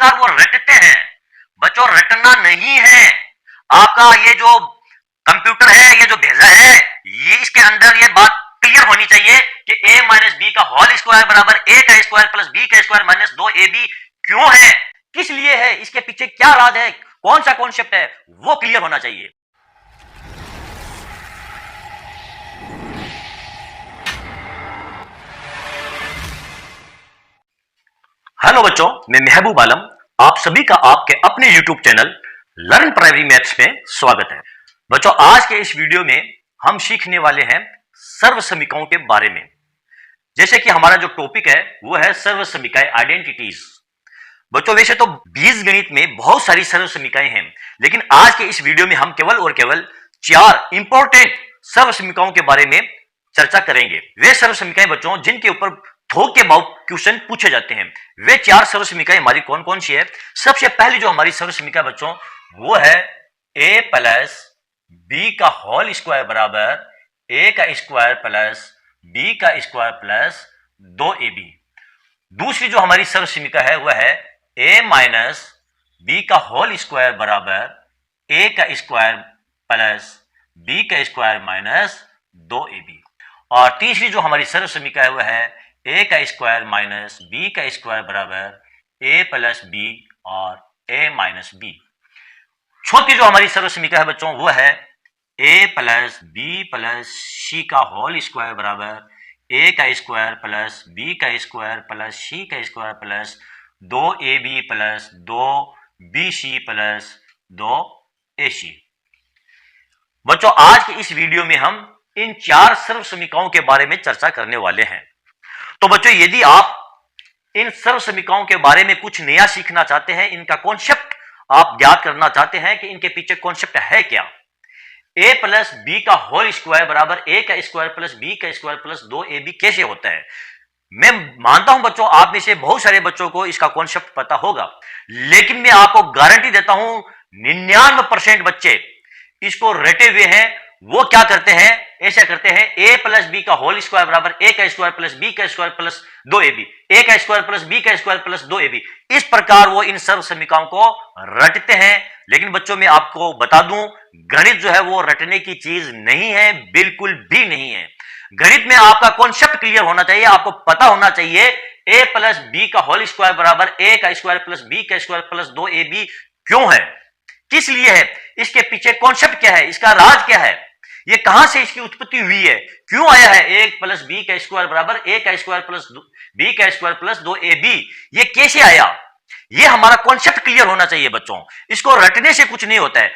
प्रकार वो रटते हैं। बच्चों रटना नहीं है, आपका ये जो कंप्यूटर है, ये जो भेजा है, ये इसके अंदर ये बात क्लियर होनी चाहिए कि a माइनस बी का होल स्क्वायर बराबर a का स्क्वायर प्लस b का स्क्वायर माइनस 2ab क्यों है, किस लिए है, इसके पीछे क्या राज है, कौन सा कॉन्सेप्ट है, वो क्लियर होना चाहिए। हेलो बच्चों, मैं महबूब आलम, आप सभी का आपके अपने YouTube channel learn primary maths में स्वागत है। बच्चों आज के इस वीडियो में हम सीखने वाले हैं सर्व समीकरणों के बारे में। जैसे कि हमारा जो टॉपिक है वो है सर्व समीकरण आइडेंटिटीज। बच्चों वैसे तो बीजगणित में बहुत सारी सर्व समीकरण हैं, लेकिन आज के इस वीडियो में हम केवल और केवल 4 इंपॉर्टेंट सर्व समीकरणों के बारे में चर्चा करेंगे। वे सर्व समीकरण बच्चों जिनके ऊपर थोक के बहुत क्वेश्चन पूछे जाते हैं, वे 4 सर्व समीकरण हमारी कौन कौन सी है। सबसे पहली जो हमारी सर्व समीकरण बच्चों वो है a प्लस बी का होल स्क्वायर बराबर a का स्क्वायर प्लस b का स्क्वायर प्लस 2ab। दूसरी जो हमारी सर्व समीकरण है वह है a माइनस बी का होल स्क्वायर बराबर a का स्क्वायर प्लस b का स्क्वायर माइनस 2ab। और तीसरी जो हमारी सर्व समीकरण है वह है a का स्क्वायर माइनस b का स्क्वायर बराबर a प्लस b और a माइनस b। चौथी जो हमारी सर्व समीकरण है बच्चों वो है a plus b plus c का होल स्क्वायर बराबर a का स्क्वायर प्लस b का स्क्वायर प्लस c का square plus 2ab plus 2bc plus 2ac। बच्चों आज की इस वीडियो में हम इन 4 सर्व समीकरणों के बारे में चर्चा करने वाले हैं। तो बच्चों यदि आप इन सर्व समीकरणों के बारे में कुछ नया सीखना चाहते हैं, इनका कॉन्सेप्ट आप ज्ञात करना चाहते हैं कि इनके पीछे कॉन्सेप्ट है क्या, a प्लस बी का होल स्क्वायर बराबर a का स्क्वायर प्लस b का स्क्वायर प्लस 2ab कैसे होता है। मैं मानता हूं बच्चों आप में से बहुत सारे बच्चों को इसका कॉन्सेप्ट पता होगा, लेकिन मैं आपको गारंटी देता हूं 99% बच्चे इसको रटे हुए हैं। वो क्या करते हैं, ऐसा करते हैं a प्लस बी का होल स्क्वायर बराबर a का स्क्वायर प्लस b का स्क्वायर प्लस 2ab, a का स्क्वायर प्लस b का स्क्वायर प्लस 2ab। इस प्रकार वो इन सर्व समीकरणों को रटते हैं। लेकिन बच्चों मैं आपको बता दूं गणित जो है वो रटने की चीज नहीं है, बिल्कुल भी नहीं है। गणित में आपका कॉन्सेप्ट क्लियर होना चाहिए, आपको पता होना चाहिए a प्लस बी का होल स्क्वायर बराबर a का स्क्वायर प्लस b का स्क्वायर प्लस 2ab क्यों है, किस लिए है, इसके पीछे कॉन्सेप्ट क्या है, इसका राज क्या है, ये कहां से इसकी उत्पत्ति हुई है, क्यों आया है a प्लस बी का स्क्वायर बराबर a का स्क्वायर प्लस b का स्क्वायर प्लस 2ab, ये कैसे आया, ये हमारा कॉन्सेप्ट क्लियर होना चाहिए बच्चों। इसको रटने से कुछ नहीं होता है।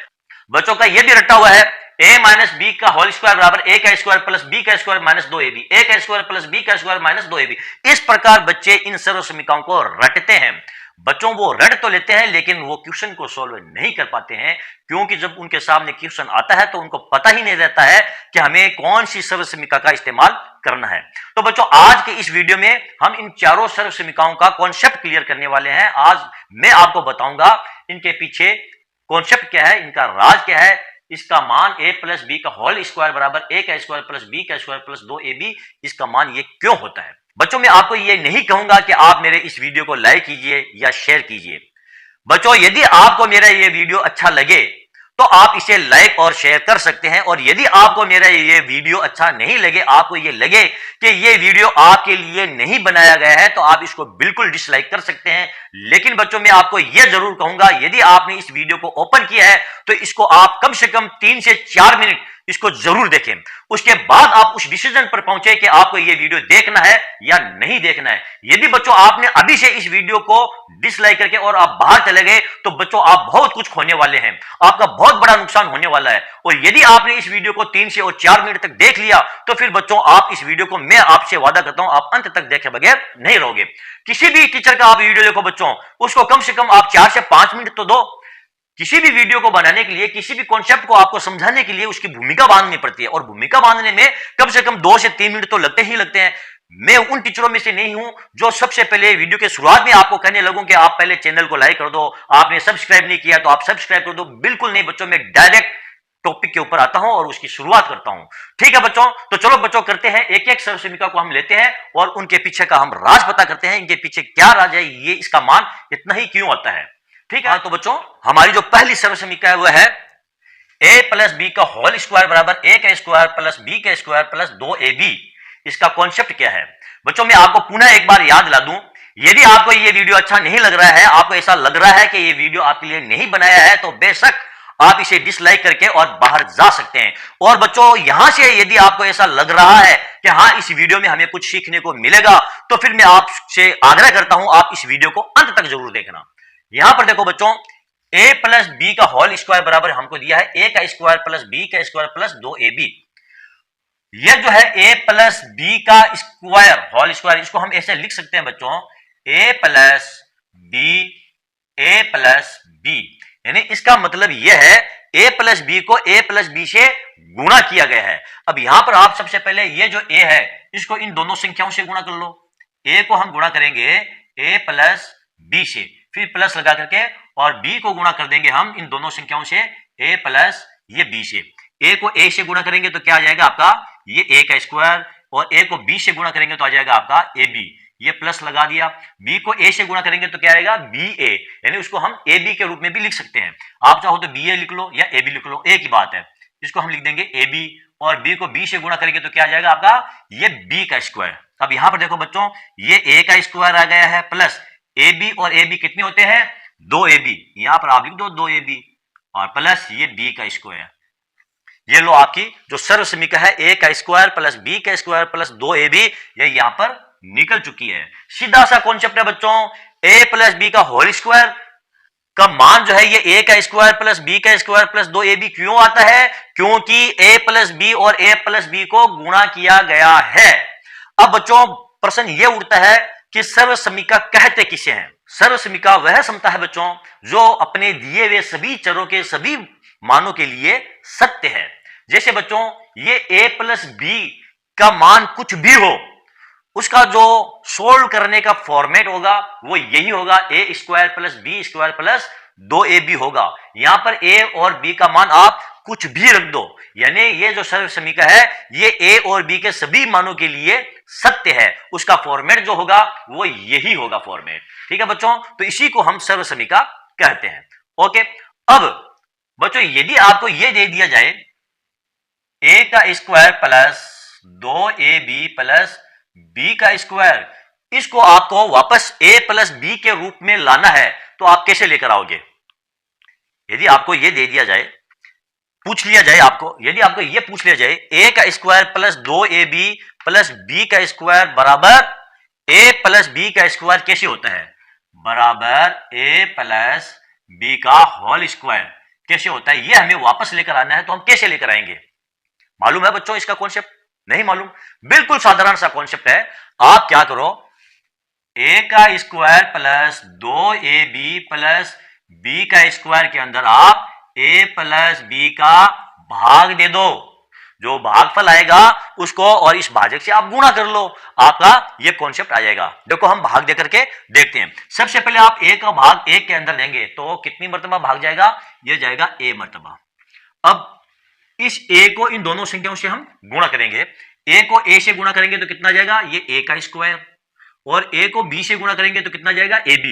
बच्चों का ये भी रटा हुआ है a माइनस बी का होल स्क्वायर बराबर a का स्क्वायर प्लस b का स्क्वायर माइनस 2ab, a का स्क्वायर प्लस b का स्क्वायर माइनस 2ab। इस प्रकार बच्चे इन सर्व समीकरणों को रटते हैं। बच्चों वो रट तो लेते हैं लेकिन वो क्वेश्चन को सॉल्व नहीं कर पाते हैं, क्योंकि जब उनके सामने क्वेश्चन आता है तो उनको पता ही नहीं रहता है कि हमें कौन सी सर्व समीकरण का इस्तेमाल करना है। तो बच्चों आज के इस वीडियो में हम इन चारों सर्व समीकरणों का कॉन्सेप्ट क्लियर करने वाले हैं। आज मैं आपको बताऊंगा इनके पीछे कॉन्सेप्ट क्या है, इनका राज क्या है, इसका मान a प्लस बी का होल स्क्वायर बराबर a का स्क्वायर प्लस b का स्क्वायर प्लस 2ab, इसका मान ये क्यों होता है। बच्चों मैं आपको ये नहीं कहूंगा कि आप मेरे इस वीडियो को लाइक कीजिए या शेयर कीजिए। बच्चों यदि आपको मेरा ये वीडियो अच्छा लगे तो आप इसे लाइक और शेयर कर सकते हैं, और यदि आपको मेरा ये वीडियो अच्छा नहीं लगे, आपको ये लगे कि ये वीडियो आपके लिए नहीं बनाया गया है, तो आप इसको बिल्कुल डिसलाइक कर सकते हैं। लेकिन बच्चों मैं आपको यह जरूर कहूंगा यदि आपने इस वीडियो को ओपन किया है तो इसको आप कम से कम 3 से 4 मिनट इसको जरूर देखें। उसके बाद आप उस डिसीजन पर पहुंचे कि आपको ये वीडियो देखना है या नहीं देखना है। यदि बच्चों आपने अभी से इस वीडियो को डिसलाइक करके और आप बाहर चले गए तो बच्चों आप बहुत कुछ खोने वाले हैं, आपका बहुत बड़ा नुकसान होने वाला है। और यदि आपने इस वीडियो को 3 से और 4 मिनट तक देख लिया तो फिर बच्चों आप इस वीडियो को, मैं आपसे वादा करता हूं, आप अंत तक देखे बगैर नहीं रहोगे। किसी भी टीचर का आप वीडियो देखो बच्चों, उसको कम से कम आप 4 से 5 मिनट तो दो। किसी भी वीडियो को बनाने के लिए, किसी भी कॉन्सेप्ट को आपको समझाने के लिए उसकी भूमिका बांधनी पड़ती है, और भूमिका बांधने में कम से कम 2 से 3 मिनट तो लगते ही लगते हैं। मैं उन टीचरों में से नहीं हूं जो सबसे पहले वीडियो के शुरुआत में आपको कहने लगूं कि आप पहले चैनल को लाइक कर दो, आपने सब्सक्राइब नहीं किया तो आप सब्सक्राइब कर दो। बिल्कुल नहीं बच्चों, मैं डायरेक्ट टॉपिक के ऊपर आता हूं और उसकी शुरुआत करता हूं। ठीक है बच्चों, तो चलो बच्चों करते हैं, एक एक सर्व समीकरण को हम लेते हैं और उनके पीछे का हम राज पता करते हैं, इनके पीछे क्या राज है, ये इसका मान इतना ही क्यों आता है। ठीक है, तो बच्चों हमारी जो पहली सर्व समीकरण है वह है a प्लस बी का होल स्क्वायर बराबर a का स्क्वायर प्लस b का स्क्वायर प्लस 2ab। इसका कॉन्सेप्ट क्या है बच्चों, मैं आपको पुनः एक बार याद दिला दूं। यदि आपको ये वीडियो अच्छा नहीं लग रहा है, आपको ऐसा लग रहा है कि ये वीडियो आपके लिए नहीं बनाया है, तो बेशक आप इसे डिसलाइक करके और बाहर जा सकते हैं। और बच्चों यहां से यदि आपको ऐसा लग रहा है कि हां इस वीडियो में हमें कुछ सीखने को मिलेगा, तो फिर मैं आपसे आग्रह करता हूं आप इस वीडियो को अंत तक जरूर देखना। यहां पर देखो बच्चों, a प्लस बी का होल स्क्वायर बराबर हमको दिया है a का स्क्वायर प्लस b का स्क्वायर प्लस 2ab। यह जो है a प्लस बी का स्क्वायर होल स्क्वायर, इसको हम ऐसे लिख सकते हैं बच्चों a प्लस बी, यानी इसका मतलब यह है a प्लस बी को a प्लस बी से गुणा किया गया है। अब यहां पर आप सबसे पहले ये जो a है इसको इन दोनों संख्याओं से गुणा कर लो। a को हम गुणा करेंगे a प्लस बी से, फिर प्लस लगा करके, और b को गुणा कर देंगे हम इन दोनों संख्याओं से a प्लस ये b से। a को a से गुणा करेंगे तो क्या आ जाएगा आपका ये a का स्क्वायर, और a को b से गुणा करेंगे तो आ जाएगा आपका ab। ये प्लस लगा दिया, b को a से गुणा करेंगे तो क्या आएगा ba, यानी उसको हम ab के रूप में भी लिख सकते हैं। आप चाहो तो ba लिख लो या ab लिख लो, एक ही बात है। इसको हम लिख देंगे ab, और b को b से गुणा करेंगे तो क्या आ जाएगा आपका ये b का स्क्वायर। अब यहां पर देखो बच्चों, ये a का स्क्वायर आ गया है प्लस ab, और ab कितने होते हैं 2ab, यहां पर आप लिख दो 2ab, और प्लस ये b का स्क्वायर। ये लो आपकी जो सर्व समीकरण है a का स्क्वायर प्लस b का स्क्वायर प्लस 2ab, ये यहां पर निकल चुकी है। सीधा सा कॉन्सेप्ट है बच्चों, a प्लस बी का होल स्क्वायर का मान जो है ये a का स्क्वायर प्लस b का स्क्वायर प्लस 2ab क्यों आता है, क्योंकि a प्लस बी और a प्लस बी को गुणा किया गया है। अब बच्चों प्रश्न ये उठता है कि सर्व समीकरण कहते किसे हैं। सर्व समीकरण वह समता है बच्चों जो अपने दिए हुए सभी चरों के सभी मानों के लिए सत्य है। जैसे बच्चों ये a प्लस बी का मान कुछ भी हो, उसका जो सोल्व करने का फॉर्मेट होगा वो यही होगा a square plus B square plus 2ab होगा। यहां पर a और b का मान आप कुछ भी रख दो, यानी ये जो सर्व समीकरण है ये a और b के सभी मानों के लिए सत्य है, उसका फॉर्मेट जो होगा वो यही होगा फॉर्मेट। ठीक है बच्चों, तो इसी को हम सर्व समीकरण कहते हैं। ओके, अब बच्चों यदि आपको ये दे दिया जाए a का square plus 2ab plus b का स्क्वायर, इसको आपको वापस a प्लस बी के रूप में लाना है, तो आप कैसे लेकर आओगे। यदि आपको यह दे दिया जाए, पूछ लिया जाए आपको, यदि आपको यह पूछ लिया जाए a का square plus 2ab plus b का स्क्वायर बराबर a प्लस b का स्क्वायर कैसे होता है, बराबर a प्लस b का होल स्क्वायर कैसे होता है, यह हमें वापस लेकर आना है। तो हम कैसे लेकर आएंगे, मालूम है बच्चों इसका कॉन्सेप्ट, नहीं मालूम? बिल्कुल साधारण सा कॉन्सेप्ट है। आप क्या करो, a का square plus 2ab plus b का स्क्वायर के अंदर आप a प्लस b का भाग दे दो, जो भागफल आएगा उसको और इस भाजक से आप गुणा कर लो, आपका ये कॉन्सेप्ट आ जाएगा। देखो हम भाग दे करके देखते हैं। सबसे पहले आप a का भाग 1 के अंदर देंगे तो कितनी मर्तबा भाग जाएगा, ये जाएगा a मर्तबा। अब इस a को इन दोनों संख्याओं से हम गुणा करेंगे, a को a से गुणा करेंगे तो कितना जाएगा ये a का स्क्वायर, और a को b से गुणा करेंगे तो कितना जाएगा ab,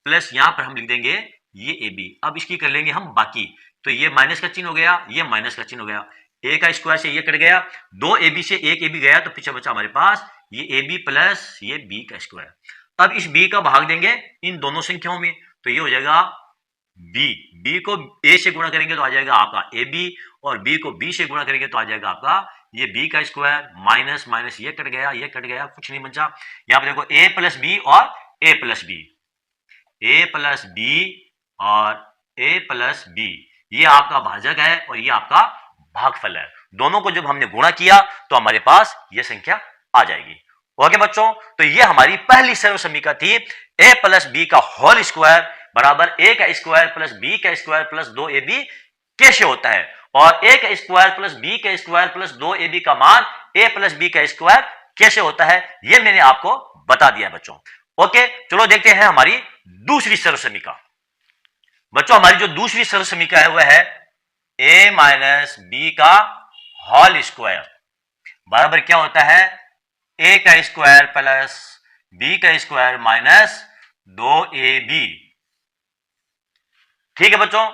प्लस यहां पर हम लिख देंगे ये ab। अब इसकी कर लेंगे हम बाकी, तो ये माइनस का चिन्ह हो गया, ये माइनस का चिन्ह हो गया, a का स्क्वायर से ये कट गया, 2ab से 1ab गया, तो पीछे बचा हमारे पास ये ab प्लस ये b का स्क्वायर। अब इस b का भाग देंगे इन दोनों संख्याओं में, तो ये हो जाएगा b को a से गुणा करेंगे तो आ जाएगा आपका ab, और b को b से गुणा करेंगे तो आ जाएगा आपका ये b का स्क्वायर, माइनस माइनस ये कट गया, ये कट गया, कुछ नहीं बचा। यहां पर देखो a प्लस बी और a plus B, a plus B और a प्लस बी, ये आपका भाजक है और ये आपका भागफल है। दोनों को जब हमने गुणा किया तो हमारे पास ये संख्या आ जाएगी। ओके बच्चों, तो ये हमारी पहली सर्व समीकरण थी, a प्लस बी का होल स्क्वायर बराबर a का स्क्वायर प्लस b का स्क्वायर प्लस 2ab कैसे होता है, और a का स्क्वायर प्लस b का स्क्वायर प्लस 2ab का मान a प्लस b का स्क्वायर कैसे होता है, ये मैंने आपको बता दिया बच्चों। ओके, चलो देखते हैं हमारी दूसरी सर्व समीकरण। बच्चों हमारी जो दूसरी सर्व समीकरण है वह है ए माइनस बी का होल स्क्वायर बराबर क्या होता है, ए का स्क्वायर प्लस बी का स्क्वायर माइनस 2ab। ठीक है बच्चों।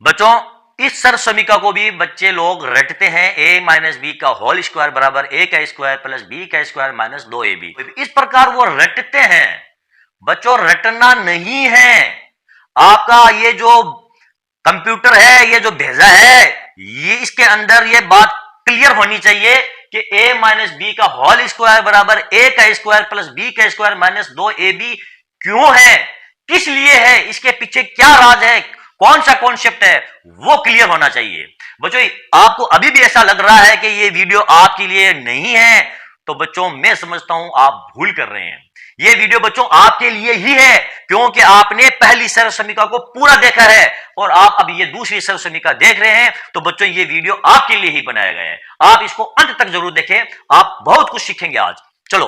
बच्चों इस सर्व समीकरण को भी बच्चे लोग रटते हैं, a माइनस बी का होल स्क्वायर बराबर a का स्क्वायर प्लस b का स्क्वायर माइनस 2ab। इस प्रकार वो रटते हैं। बच्चों रटना नहीं है, आपका ये जो कंप्यूटर है, ये जो भेजा है, ये इसके अंदर ये बात क्लियर होनी चाहिए कि a माइनस बी का होल स्क्वायर बराबर a का स्क्वायर प्लस b का स्क्वायर माइनस 2ab क्यों है, किस लिए है, इसके पीछे क्या राज है, कौन सा कॉन्सेप्ट है, वो क्लियर होना चाहिए। बच्चों आपको अभी भी ऐसा लग रहा है कि ये वीडियो आपके लिए नहीं है, तो बच्चों मैं समझता हूं आप भूल कर रहे हैं। ये वीडियो बच्चों आपके लिए ही है, क्योंकि आपने पहली सर्व समीकरण को पूरा देखा है और आप अब ये दूसरी सर्व समीकरण देख रहे हैं, तो बच्चों ये वीडियो आपके लिए ही बनाया गया है। आप इसको अंत तक जरूर देखें, आप बहुत कुछ सीखेंगे आज। चलो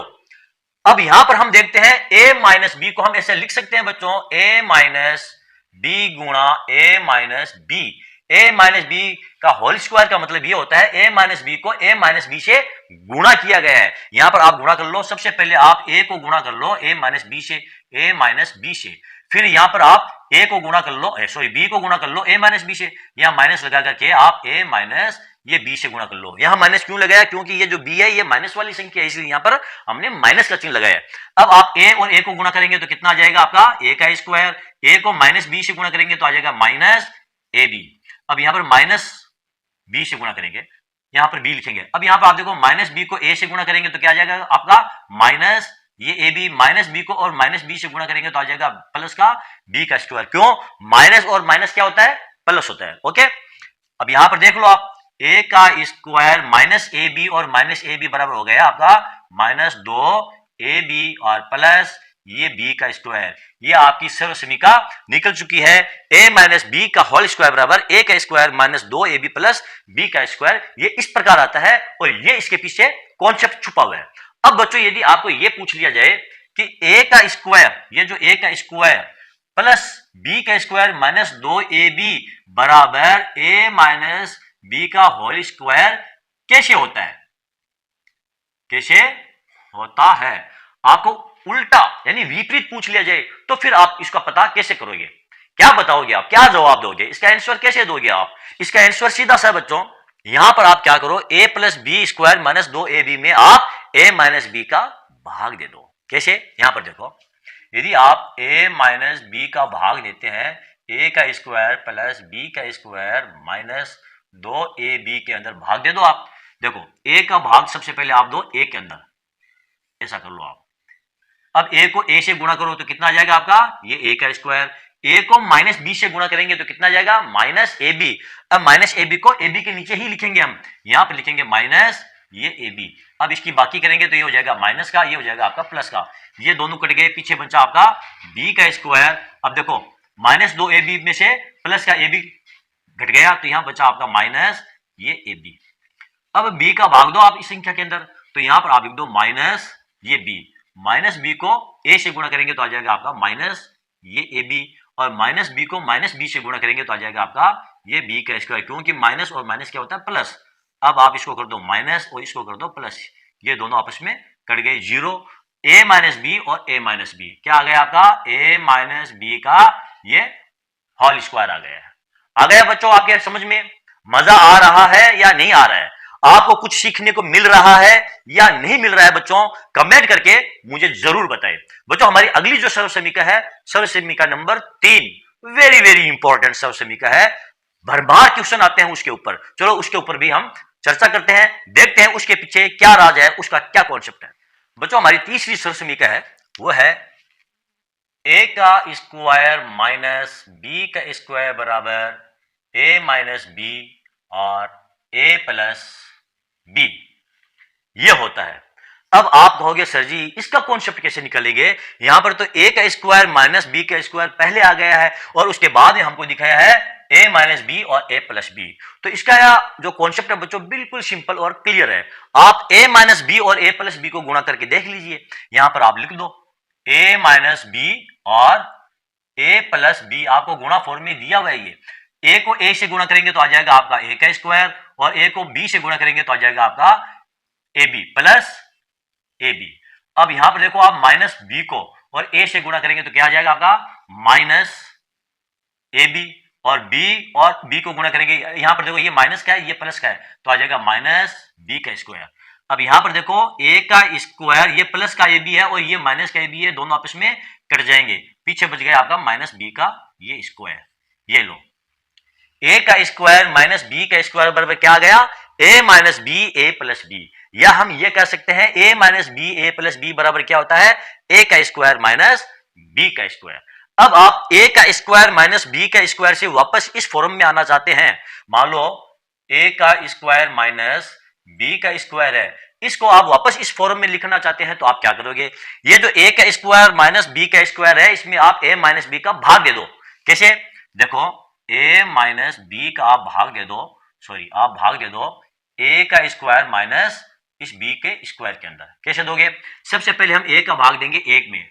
अब यहां पर हम देखते हैं a माइनस बी को हम ऐसे लिख सकते हैं बच्चों, a माइनस बी गुणा a minus B. a minus B का होल स्क्वायर का मतलब ये होता है a माइनस बी को a माइनस बी से गुणा किया गया है। यहां पर आप गुणा कर लो, सबसे पहले आप a को गुणा कर लो a माइनस बी से, a माइनस बी से, फिर यहां पर आप a को गुणा कर लो, सॉरी b को गुणा कर लो a माइनस बी से, यहां माइनस लगा करके आप a माइनस ये b से गुणा कर लो। यहां माइनस क्यों लगाया, क्योंकि ये जो b है ये माइनस वाली संख्या है, इसलिए यहां पर हमने माइनस का चिन्ह लगाया। अब आप a और a को गुणा करेंगे तो कितना आ जाएगा आपका a का स्क्वायर, a को माइनस b से गुणा करेंगे तो आ जाएगा माइनस ab। अब यहां पर माइनस b से गुणा करेंगे, यहां पर b लिखेंगे। अब यहां पर आप देखो माइनस b को a से गुणा करेंगे तो क्या आ जाएगा आपका माइनस ये ab, माइनस b को और माइनस b से गुणा करेंगे तो आ जाएगा प्लस का b का स्क्वायर। क्यों, माइनस और माइनस क्या होता है, प्लस होता है। ओके, अब यहां पर देख लो आप a का स्क्वायर माइनस ए बी और माइनस ए बी बराबर हो गया आपका माइनस 2ab और प्लस ये b का स्क्वायर। ये आपकी सर्व समीकरण निकल चुकी है, a माइनस बी का होल स्क्वायर बराबर a का square minus 2ab plus b का स्क्वायर। ये इस प्रकार आता है और ये इसके पीछे कॉन्सेप्ट छुपा हुआ है। अब बच्चों यदि आपको ये पूछ लिया जाए कि a का स्क्वायर, ये जो a का स्क्वायर प्लस b का स्क्वायर माइनस 2ab बराबर a माइनस b का होल स्क्वायर कैसे होता है, कैसे होता है, आपको उल्टा यानी विपरीत पूछ लिया जाए तो फिर आप इसका पता कैसे करोगे, क्या बताओगे आप, क्या जवाब दोगे, इसका आंसर कैसे दोगे आप। इसका आंसर सीधा सा बच्चों, यहां पर आप क्या करो, a plus B square minus 2ab में आप a माइनस बी का भाग दे दो। कैसे, यहां पर देखो, यदि आप a माइनस बी का भाग देते हैं, a का स्क्वायर प्लस b का स्क्वायर माइनस 2ab के अंदर भाग दे दो आप। देखो a का भाग सबसे पहले आप दो a के अंदर, ऐसा कर लो आप। अब a को a से गुणा करो तो कितना आ जाएगा आपका, ये a का स्क्वायर। a को माइनस b से गुणा करेंगे तो कितना आ जाएगा माइनस ab। अब माइनस ab को ab के नीचे ही लिखेंगे हम, यहां पर लिखेंगे माइनस ये ab। अब इसकी बाकी करेंगे तो ये हो जाएगा माइनस का, ये हो जाएगा आपका प्लस का, ये दोनों कट गए, पीछे बचा आपका b का स्क्वायर। अब देखो माइनस 2ab में से प्लस का ab घट गया तो यहां बचा आपका माइनस ये ab। अब b का भाग दो आप इस संख्या के अंदर, तो यहां पर आप लिख दो माइनस ये b, माइनस b को a से गुणा करेंगे तो आ जाएगा आपका माइनस ये ab, और माइनस b को माइनस b से गुणा करेंगे तो आ जाएगा आपका ये b का स्क्वायर, क्योंकि माइनस और माइनस क्या होता है प्लस। अब आप इसको कर दो माइनस और इसको कर दो प्लस, ये दोनों आपस में कट गए, जीरो। a माइनस बी और a माइनस बी क्या आ गया आपका, a माइनस बी का ये होल स्क्वायर आ गया है। आ गया बच्चों आपके समझ में, मजा आ रहा है या नहीं आ रहा है, आपको कुछ सीखने को मिल रहा है या नहीं मिल रहा है बच्चों, कमेंट करके मुझे जरूर बताएं। बच्चों हमारी अगली जो सर्व समीकरण है, सर्व समीकरण नंबर 3, वेरी वेरी इंपॉर्टेंट सर्व समीकरण है, भरमार क्वेश्चन आते हैं उसके ऊपर। चलो उसके ऊपर भी हम चर्चा करते हैं, देखते हैं उसके पीछे क्या राज है, उसका क्या कॉन्सेप्ट है। बच्चों हमारी तीसरी सर्व समीकरण है, वो है a का स्क्वायर माइनस b का स्क्वायर बराबर a माइनस बी और a प्लस b, ये होता है। अब आप कहोगे सर जी इसका कॉन्सेप्ट कैसे निकालेंगे, यहां पर तो a का स्क्वायर माइनस b का स्क्वायर पहले आ गया है और उसके बाद में हमको दिखाया है a माइनस बी और a प्लस बी। तो इसका जो कॉन्सेप्ट है बच्चों बिल्कुल सिंपल और क्लियर है। आप a माइनस बी और a प्लस बी को गुणा करके देख लीजिए, यहां पर आप लिख दो a माइनस बी और a प्लस बी, आपको गुणा फॉर्म में दिया हुआ है ये, ए को ए से गुणा करेंगे तो आ जाएगा आपका ए का स्क्वायर, और ए को बी से गुणा करेंगे तो आ जाएगा आपका A B plus A B. अब यहां पर देखो आप माइनस बी को और ए से गुणा करेंगे तो क्या आ जाएगा आपका माइनस ए बी, और बी को गुणा करेंगे, यहां पर देखो ये माइनस का है ये प्लस का है तो आ जाएगा माइनस बी का स्क्वायर। अब यहां पर देखो ए का स्क्वायर, ये प्लस का ए बी है और ये माइनस का ए बी है, दोनों आपस में कट जाएंगे, पीछे बच गया आपका माइनस बी का ये स्क्वायर। ये लो ए का स्क्वायर माइनस बी का स्क्वायर बराबर क्या आ गया, ए माइनस बी ए प्लस बी, या हम ये कह सकते हैं ए माइनस बी ए प्लस बी बराबर क्या होता है, ए का स्क्वायर माइनस बी का स्क्वायर। अब आप ए का स्क्वायर माइनस बी का स्क्वायर से वापस इस फॉर्म में आना चाहते हैं, मान लो ए का स्क्वायर माइनस बी का स्क्वायर है, इसको आप वापस इस फॉर्म में लिखना चाहते हैं तो आप क्या करोगे, ये जो ए का स्क्वायर माइनस बी का स्क्वायर है इसमें आप ए माइनस बी का भाग दे दो। कैसे, देखो ए माइनस बी का आप भाग दे दो, आप भाग दे दो ए का स्क्वायर माइनस इस बी के स्क्वायर के अंदर। कैसे दोगे, सबसे पहले हम ए का भाग देंगे एक में,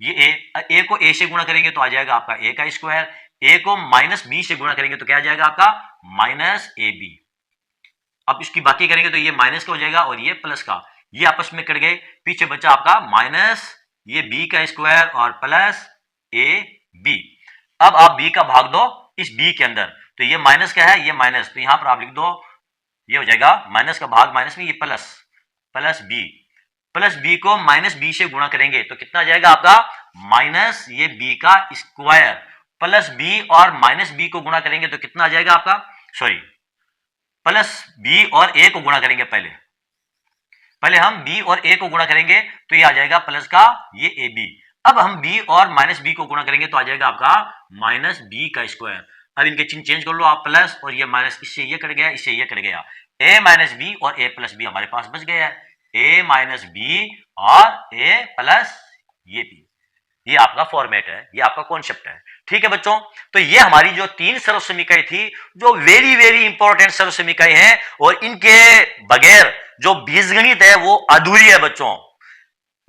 ये ए को ए से गुणा करेंगे तो आ जाएगा आपका ए का स्क्वायर, ए को माइनस बी से गुणा करेंगे तो क्या आ जाएगा आपका माइनस ए बी। अब इसकी बाकी करेंगे तो ये माइनस का हो जाएगा और ये प्लस का, ये आपस में कट गए, पीछे बचा आपका माइनस ये बी का स्क्वायर और प्लस ए बी। अब आप बी का भाग दो इस बी के अंदर, तो ये माइनस का है ये माइनस, तो यहां पर आप लिख दो ये हो जाएगा माइनस का भाग माइनस में ये प्लस प्लस बी को माइनस बी से गुणा करेंगे तो कितना आ जाएगा आपका माइनस ये बी का स्क्वायर, प्लस बी और माइनस बी को गुणा करेंगे तो कितना आ जाएगा आपका, प्लस बी और ए को गुणा करेंगे, पहले हम बी और ए को गुणा करेंगे तो ये आ जाएगा प्लस का ये ए बी। अब हम बी और माइनस बी को गुणा करेंगे तो आ जाएगा आपका माइनस बी का स्क्वायर। अब इनके चिन्ह चेंज कर लो आप, प्लस और ये माइनस, इससे ये कट गया इससे ये कट गया, ए माइनस बी और ए प्लस बी हमारे पास बच गया है, ए माइनस बी और ए प्लस ये बी। ये आपका फॉर्मेट है, ये आपका कॉन्सेप्ट है, ठीक है बच्चों। तो ये हमारी जो 3 सरल समीकरण थी जो वेरी वेरी इंपॉर्टेंट सरल समीकरण हैं, और इनके बगैर जो बीजगणित है वो अधूरी है बच्चों,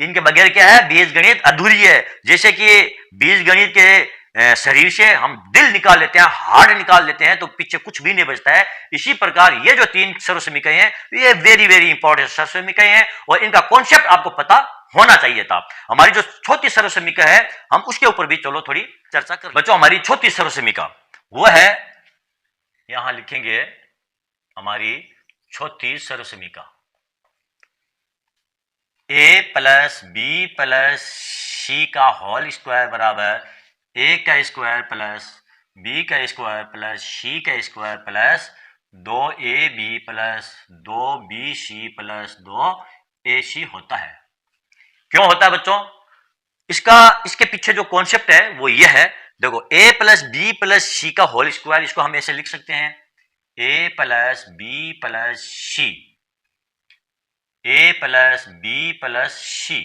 इनके बगैर क्या है, बीजगणित अधूरी है। जैसे कि बीजगणित के शरीर से हम दिल निकाल लेते हैं, हार्ट निकाल लेते हैं तो पीछे कुछ भी नहीं बचता है, इसी प्रकार ये जो 3 सरल समीकरण हैं ये वेरी वेरी इंपॉर्टेंट सरल समीकरण हैं और इनका कॉन्सेप्ट आपको पता होना चाहिए था। हमारी जो चौथी सरल समीकरण है हम उसके ऊपर भी चलो थोड़ी चर्चा कर बच्चों। हमारी चौथी सरल समीकरण वो है, यहां लिखेंगे हमारी चौथी सरल समीकरण, ए प्लस बी प्लस सी का होल स्क्वायर बराबर ए का स्क्वायर प्लस बी का स्क्वायर प्लस सी का square plus 2ab plus 2bc plus 2ac होता है। क्यों होता है बच्चों, इसके पीछे जो कॉन्सेप्ट है वो ये है, देखो a plus B plus C का होल स्क्वायर, इसको हम ऐसे लिख सकते हैं a plus B plus C, a plus B plus C,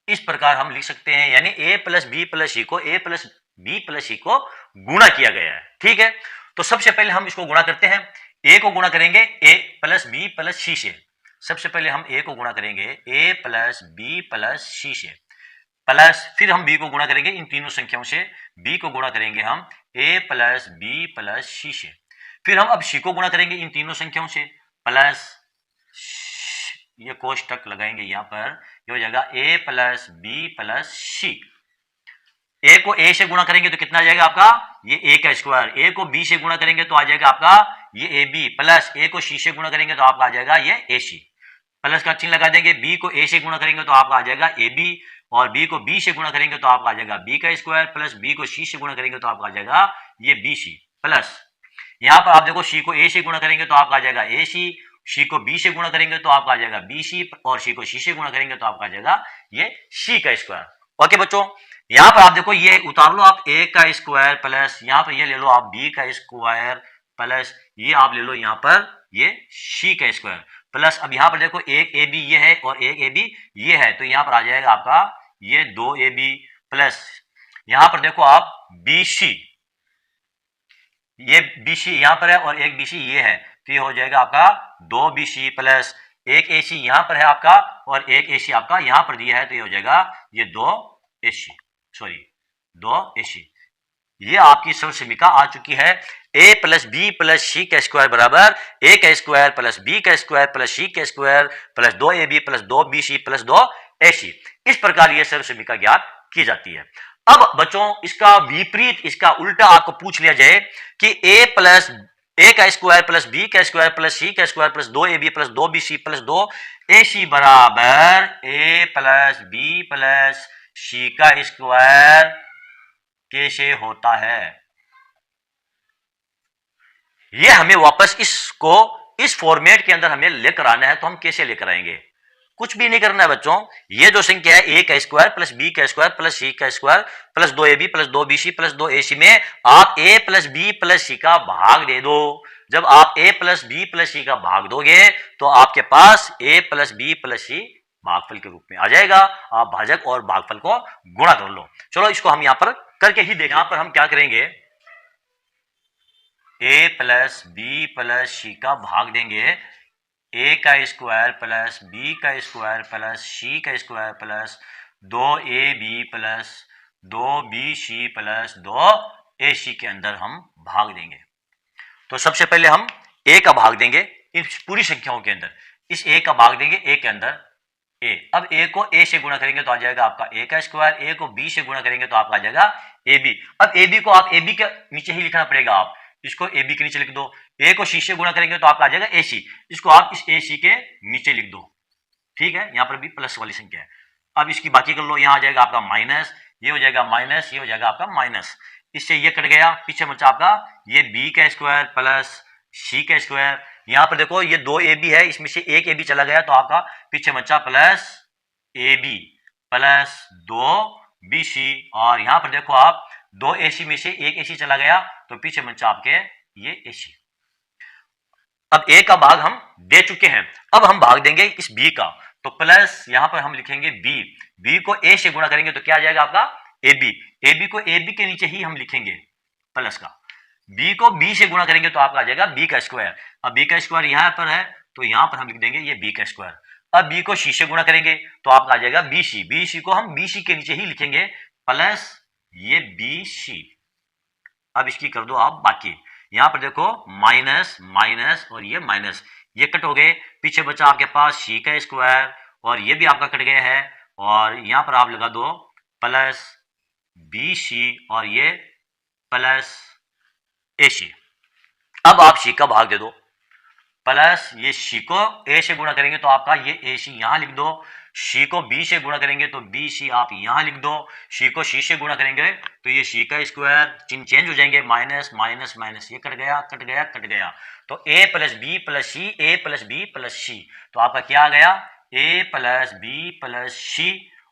इस प्रकार हम लिख सकते हैं, यानी a plus B plus C को a plus B plus C को गुणा किया गया है, ठीक है। तो सबसे पहले हम इसको गुणा करते हैं, a को गुणा करेंगे a प्लस बी प्लस सी से, सबसे पहले हम a को गुणा करेंगे a प्लस बी प्लस सी से, प्लस फिर हम b को गुणा करेंगे इन तीनों संख्याओं से, b को गुणा करेंगे हम a प्लस बी प्लस सी से, फिर हम अब c को गुणा करेंगे इन तीनों संख्याओं से, प्लस ये कोष्टक लगाएंगे यहां पर, ये हो जाएगा a plus B plus C. a को a से गुणा करेंगे तो कितना आ जाएगा आपका ये a का स्क्वायर, a को b से गुणा करेंगे तो आ जाएगा आपका ये ab, प्लस a को c से गुणा करेंगे तो आपका आ जाएगा ये ac, प्लस का चिन्ह लगा देंगे, b को a से गुणा करेंगे तो आपका आ जाएगा ab, और b को b से गुणा करेंगे तो आपका आ जाएगा b का स्क्वायर, प्लस b को c से गुणा करेंगे तो आपका आ जाएगा ये bc, प्लस यहां पर आप देखो c को a से गुणा करेंगे तो आपका आ जाएगा ac, c को b से गुणा करेंगे तो आपका आ जाएगा bc, और c को c से गुणा करेंगे तो आपका आ जाएगा ये c का स्क्वायर। ओके बच्चों, यहां पर आप देखो ये उतार लो आप a का स्क्वायर प्लस यहां पर ये ले लो आप b का स्क्वायर प्लस ये आप ले लो यहां पर ये c का स्क्वायर, प्लस अब यहां पर देखो एक ab ये है और एक ab ये है, तो यहां पर आ जाएगा आपका ये 2ab, प्लस यहां पर देखो आप bc, ये bc यहां पर है और एक bc ये है, तो ये हो जाएगा आपका 2bc प्लस एक ac यहां पर है आपका और एक ac आपका यहां पर दिया है, तो ये हो जाएगा ये 2ac। ये आपकी सरल समीकरण आ चुकी है। ए प्लस बी प्लस सी का स्क्वायर बराबर ए का स्क्वायर प्लस बी का स्क्वायर प्लस सी का square plus 2ab plus 2bc plus 2ac। इस प्रकार यह सर्व समीकरण ज्ञात की जाती है। अब बच्चों इसका विपरीत, इसका उल्टा आपको पूछ लिया जाए कि ए का स्क्वायर प्लस बी का स्क्वायर प्लस सी का square plus 2ab plus 2bc plus 2ac बराबर ए प्लस बी प्लस सी का स्क्वायर कैसे होता है। यह हमें वापस इसको इस फॉर्मेट के अंदर हमें लेकर आना है। तो हम कैसे लेकर आएंगे? कुछ भी नहीं करना है बच्चों। ये जो संख्या है ए का स्क्वायर प्लस बी का स्क्वायर प्लस सी का square plus 2ab plus 2bc plus 2ac में आप ए प्लस बी प्लस सी का भाग दे दो। जब आप ए प्लस बी प्लस सी का भाग दोगे तो आपके पास ए प्लस बी प्लस सी भागफल के रूप में आ जाएगा। आप भाजक और भागफल को गुणा कर लो। चलो इसको हम यहां पर करके ही देखें। यहां पर हम क्या करेंगे, ए प्लस बी प्लस सी का भाग देंगे ए का स्क्वायर प्लस बी का स्क्वायर प्लस सी का square plus 2ab plus 2bc plus 2ac के अंदर हम भाग देंगे। तो सबसे पहले हम a का भाग देंगे इस पूरी संख्याओं के अंदर। इस a का भाग देंगे a के अंदर a। अब a को a से गुणा करेंगे तो आ जाएगा आपका a का स्क्वायर, a को b से गुणा करेंगे तो आपका आ जाएगा ab। अब ab को आप ab के नीचे ही लिखना पड़ेगा। आप इसको ab के नीचे लिख दो। a को c से गुणा करेंगे तो आपका आ जाएगा ac। इसको आप इस ac के नीचे लिख दो। ठीक है, यहां पर भी प्लस वाली संख्या है। अब इसकी बाकी कर लो। यहां आ जाएगा आपका माइनस, ये हो जाएगा माइनस, ये हो जाएगा आपका माइनस। इससे ये कट गया, पीछे बचा आपका ये b का स्क्वायर प्लस c का स्क्वायर। यहां पर देखो ये 2ab है, इसमें से एक ab चला गया तो आपका पीछे बचा प्लस ab प्लस 2bc। और यहां पर देखो आप 2ac में से एक ac चला गया तो पीछे बचा आपके ये ac। अब a का भाग हम दे चुके हैं। अब हम भाग देंगे इस b का। तो प्लस यहां पर हम लिखेंगे b को a से गुणा करेंगे तो क्या आ जाएगा आपका ab को ab के नीचे ही हम लिखेंगे प्लस का। b को b से गुणा करेंगे तो आपका आ जाएगा b का स्क्वायर। अब b का स्क्वायर यहां पर है तो यहां पर हम लिख देंगे ये b का स्क्वायर। अब b को c से गुणा करेंगे तो आपका आ जाएगा bc को हम bc के नीचे ही लिखेंगे प्लस ये bc। अब इसकी कर दो आप बाकी। यहां पर देखो माइनस माइनस और ये माइनस, ये कट हो गए। पीछे बचा आपके पास c का स्क्वायर और ये भी आपका कट गया है। और यहां पर आप लगा दो प्लस bc और ये प्लस ac। अब आप c का भाग दे दो। प्लस ये c को a से गुणा करेंगे तो आपका ये ac यहां लिख दो। c को b से गुणा करेंगे तो bc आप यहां लिख दो। c को c से गुणा करेंगे तो ये c का स्क्वायर चिन्ह चेंज हो जाएंगे, माइनस माइनस माइनस, ये कट गया कट गया कट गया। तो a plus B plus C, a plus B plus C. तो आपका क्या आ गया a plus B plus C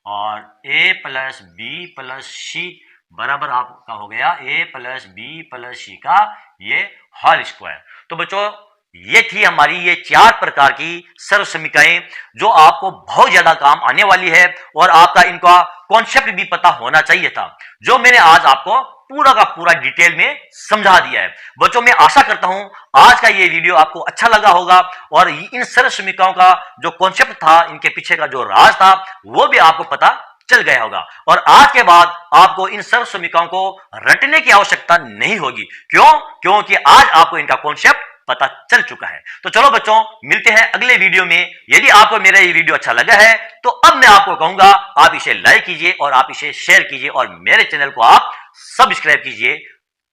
और a plus B plus C बराबर आपका हो गया a plus B plus C का ये होल स्क्वायर। तो बच्चों ये थी हमारी ये 4 प्रकार की सर्व समीकरणें जो आपको बहुत ज्यादा काम आने वाली है और आपका इनका कॉन्सेप्ट भी पता होना चाहिए था, जो मैंने आज आपको पूरा का पूरा डिटेल में समझा दिया है। बच्चों मैं आशा करता हूं आज का ये वीडियो आपको अच्छा लगा होगा और इन सर्व समीकरणों का जो कॉन्सेप्ट था, इनके पीछे का जो राज था वो भी आपको पता चल गया होगा। और आज के बाद आपको इन सर्व समीकरणों को रटने की आवश्यकता नहीं होगी। क्यों? क्योंकि आज आपको इनका कॉन्सेप्ट पता चल चुका है। तो चलो बच्चों मिलते हैं अगले वीडियो में। यदि आपको मेरा ये वीडियो अच्छा लगा है तो अब मैं आपको कहूंगा आप इसे लाइक कीजिए और आप इसे शेयर कीजिए और मेरे चैनल को आप सब्सक्राइब कीजिए।